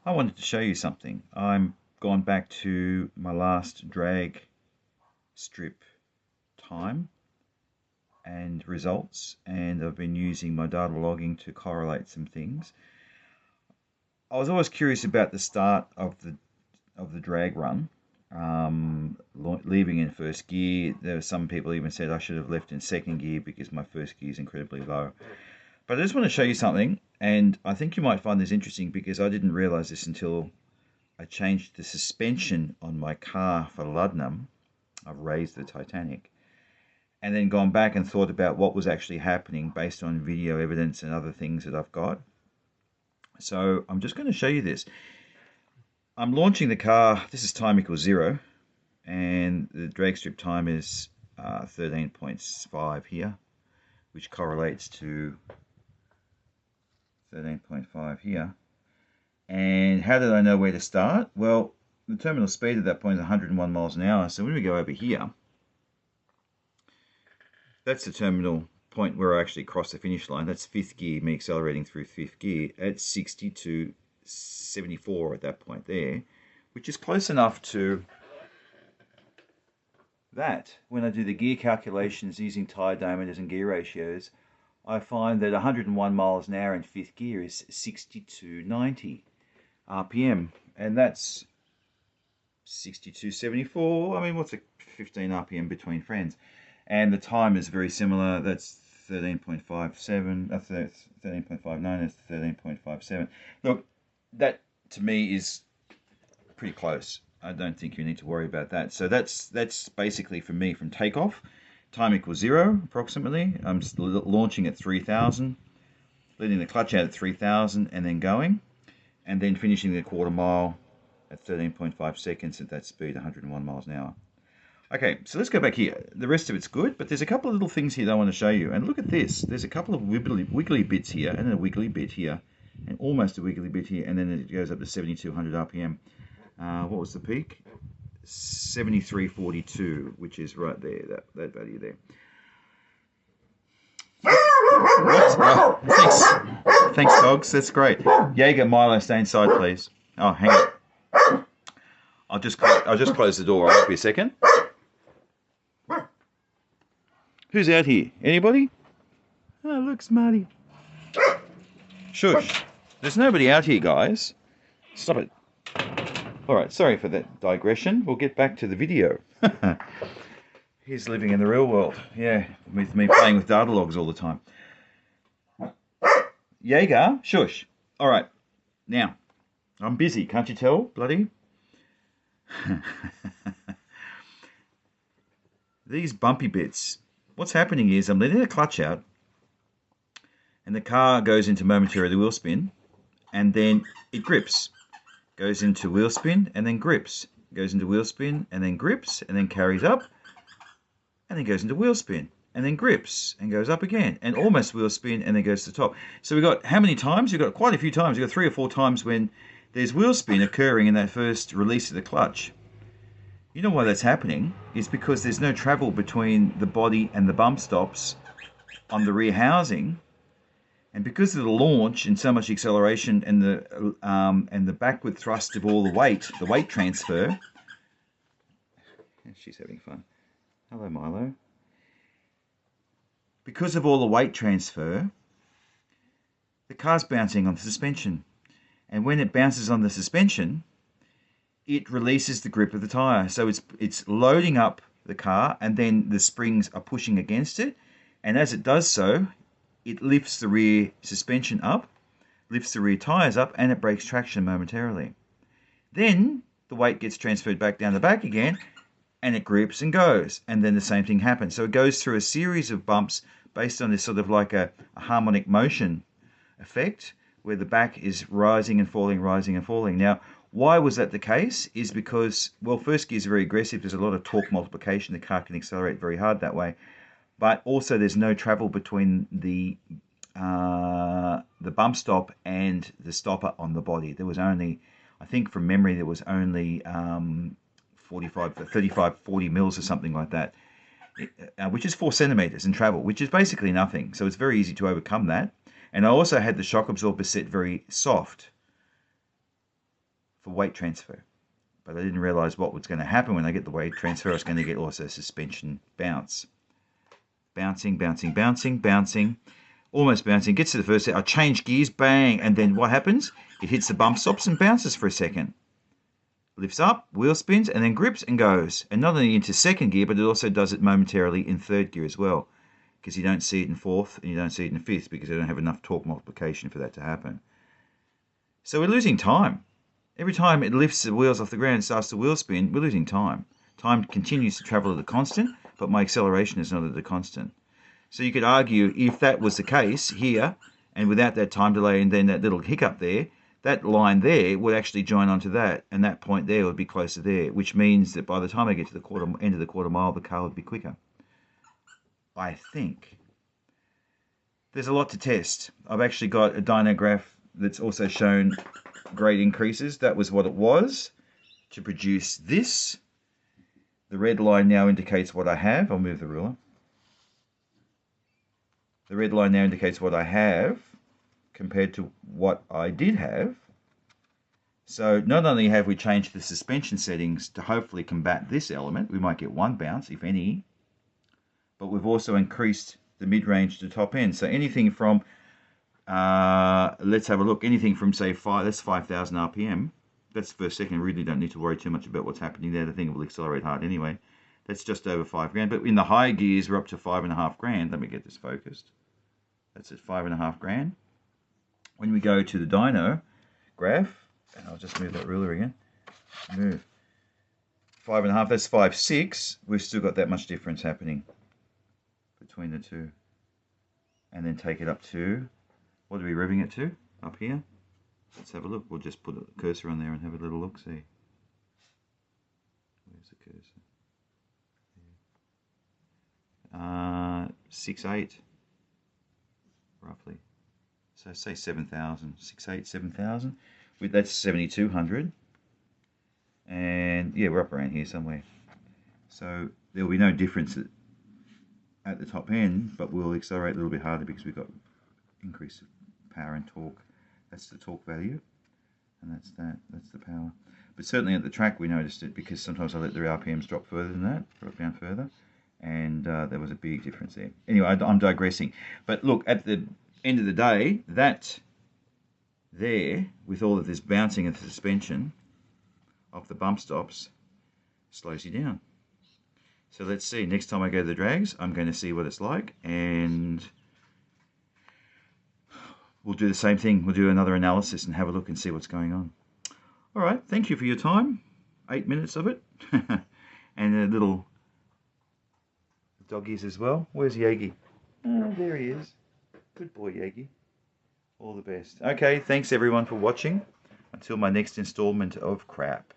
I wanted to show you something. I'm gone back to my last drag strip time and results, and I've been using my data logging to correlate some things. I was always curious about the start of the drag run, leaving in first gear. There were some people even said I should have left in second gear because my first gear is incredibly low. But I just want to show you something, and I think you might find this interesting because I didn't realize this until I changed the suspension on my car for Ludnum. I've raised the Titanic, and then gone back and thought about what was actually happening based on video evidence and other things that I've got. So I'm just going to show you this. I'm launching the car. This is time equals 0, and the drag strip time is 13.5 here, which correlates to 13.5 here. And how did I know where to start? Well, the terminal speed at that point is 101 miles an hour. So when we go over here, that's the terminal point where I actually cross the finish line. That's fifth gear, me accelerating through fifth gear at 60 to 74 at that point there, which is close enough to that. When I do the gear calculations using tire diameters and gear ratios, I find that 101 miles an hour in fifth gear is 6290 RPM, and that's 6274. I mean, what's a 15 RPM between friends? And the time is very similar. That's 13.57, 13.59, that's 13.57. Look, that to me is pretty close. I don't think you need to worry about that. So that's basically for me from takeoff. Time equals 0 approximately. I'm launching at 3,000, letting the clutch out at 3,000 and then going, and then finishing the quarter mile at 13.5 seconds at that speed, 101 miles an hour. Okay, so let's go back here. The rest of it's good, but there's a couple of little things here that I want to show you. And look at this. There's a couple of wiggly bits here, and a wiggly bit here, and almost a wiggly bit here, and then it goes up to 7,200 RPM. What was the peak? 73.42, which is right there, that value there. Oh, thanks, dogs. That's great. Jaeger, Milo, stay inside, please. Oh, hang on. I'll just close the door. I'll be a second. Who's out here? Anybody? Oh, look, Smarty. Shush. There's nobody out here, guys. Stop it. Alright, sorry for that digression. We'll get back to the video. He's living in the real world. Yeah, with me playing with data logs all the time. Jaeger, shush. Alright, now, I'm busy, can't you tell, bloody? These bumpy bits. What's happening is I'm letting the clutch out, and the car goes into momentarily wheel spin, and then it grips. Goes into wheel spin and then grips. Goes into wheel spin and then grips and then carries up, and then goes into wheel spin and then grips and goes up again and almost wheel spin and then goes to the top. So we've got how many times? We've got quite a few times. We've got 3 or 4 times when there's wheel spin occurring in that first release of the clutch. You know why that's happening? Is because there's no travel between the body and the bump stops on the rear housing, and because of the launch and so much acceleration and the backward thrust of all the weight transfer. She's having fun. Hello, Milo. Because of all the weight transfer, the car's bouncing on the suspension, and when it bounces on the suspension, it releases the grip of the tire. So it's loading up the car, and then the springs are pushing against it, and as it does so, it lifts the rear suspension up, lifts the rear tires up, and it breaks traction momentarily. Then the weight gets transferred back down the back again, and it grips and goes, and then the same thing happens. So it goes through a series of bumps based on this sort of like a harmonic motion effect, where the back is rising and falling, rising and falling. Now, why was that the case? Is because, well, first gear is very aggressive. There's a lot of torque multiplication. The car can accelerate very hard that way. But also there's no travel between the bump stop and the stopper on the body. There was only, I think from memory, there was only 40 mils or something like that, which is 4 centimeters in travel, which is basically nothing. So it's very easy to overcome that. And I also had the shock absorber set very soft. for weight transfer. But I didn't realize what was going to happen when I get the weight transfer. I was going to get also suspension bounce. Bouncing, bouncing, bouncing, bouncing. Almost bouncing. Gets to the first set. I change gears, bang. And then what happens? It hits the bump stops and bounces for a second. Lifts up, wheel spins, and then grips and goes. And not only into second gear, but it also does it momentarily in third gear as well. Because you don't see it in fourth and you don't see it in fifth because they don't have enough torque multiplication for that to happen. So we're losing time. Every time it lifts the wheels off the ground and starts to wheel spin, we're losing time. Time continues to travel at a constant, but my acceleration is not at a constant. So you could argue if that was the case here, and without that time delay and then that little hiccup there, that line there would actually join onto that, and that point there would be closer there, which means that by the time I get to the end of the quarter mile, the car would be quicker. I think. There's a lot to test. I've actually got a dyno graph that's also shown great increases. That was what it was to produce this. The red line now indicates what I have. I'll move the ruler. The red line now indicates what I have compared to what I did have. So not only have we changed the suspension settings to hopefully combat this element, we might get one bounce, if any, but we've also increased the mid-range to top end. So anything from, let's have a look, anything from say that's 5,000 RPM. That's the first second. Really don't need to worry too much about what's happening there. The thing will accelerate hard anyway. That's just over 5 grand. But in the higher gears, we're up to 5.5 grand. Let me get this focused. That's at 5.5 grand. When we go to the dyno graph, and I'll just move that ruler again. Move. 5.5, that's 5.6. We've still got that much difference happening between the two. And then take it up to, what are we revving it to? Up here? Let's have a look. We'll just put a cursor on there and have a little look, see. Where's the cursor? 6.8, roughly. So say 7,000, 6.8, 7,000. That's 7,200. And yeah, we're up around here somewhere. So there will be no difference at the top end, but we'll accelerate a little bit harder because we've got increased power and torque. That's the torque value, and that's the power. But certainly at the track we noticed it because sometimes I let the RPMs drop further than that, drop down further, and there was a big difference there. Anyway, I'm digressing. But look, at the end of the day, that there, with all of this bouncing of the suspension of the bump stops, slows you down. So let's see, next time I go to the drags, I'm going to see what it's like, and we'll do the same thing. We'll do another analysis and have a look and see what's going on. All right, thank you for your time. 8 minutes of it. And a little doggies as well. Where's Yagi? Oh, there he is. Good boy, Yagi. All the best. Okay, thanks everyone for watching. Until my next installment of crap.